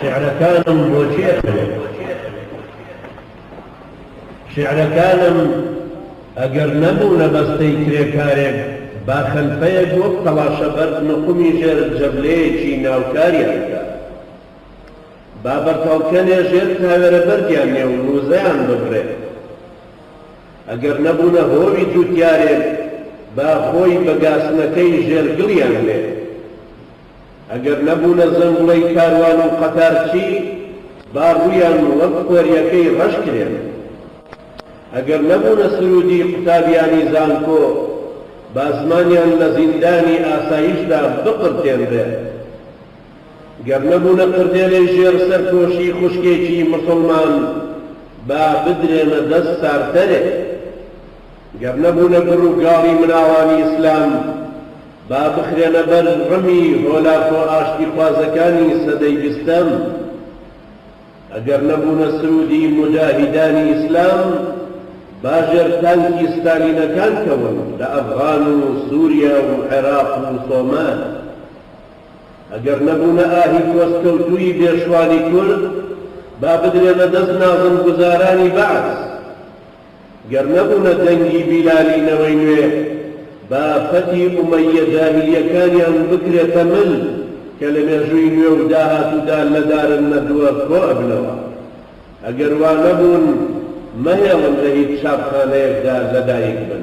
شعرەکانم بۆ چێتەوێت شعرەکانم ئەگەر نەبوو لە بەستەی کرێکارێک با خەلفەیەک وەک تەڵاشەبەر نقمی ژێر جەبلەیەکی ناوکاریان بکات با بەرتەڵکەنێ ژێر تاوێرە بەردیان نێ و نووزەیان ببڕێت ئەگەر نەبوونە هۆوی جوتیارێک با خۆی بە گاسنەکەی ژێرگڵیان لێ ئەگەر نەبوونە زەنگوڵەی کاروان و قەتارچی با ڕوویان وەک قۆریەکەی ڕەشکرێن ئەگەر نەبوونە سرودی قوتابیانی زانکۆ با زمانیان لە زیندانی ئاسایشدا بقرتێنرێ گەر نەبوونە قردێلەی ژێر سەرپۆشی خوشکێکی مسڵمان با بدرێنە دەست سارتەرێ گەر نەبوونە گڕ و گاڵی مناڵانی ئیسلام با بخرێنە بەر ڕەمی هۆلاک و ئاشتی خوازەکانی سەدەی بیستەم ئەگەر نەبوونە سرودی مجاهیدانی ئیسلام باژێر تانکی ستالینەکان کەون لە ئەفغان و سووریا و عێراق و سۆمان ئەگەر نەبوونە ئاهی کۆستکەوتووی بێشوانی کورد با بدرێنە دەست نازم گوزارانی بەعس گەر نەبوونە دەنگی بیلالینەوەی نوێ با فەتی ئومەیە جاهیلیەکانیان بکرێتە مل کە لە مێژووی نوێ و داهاتوودا لەدارن نەدووە کۆ ئەبنەوە ئەگەر وا نەبوون مەهێڵن لە هیچ چاپخانەیەکدا لەدایک بن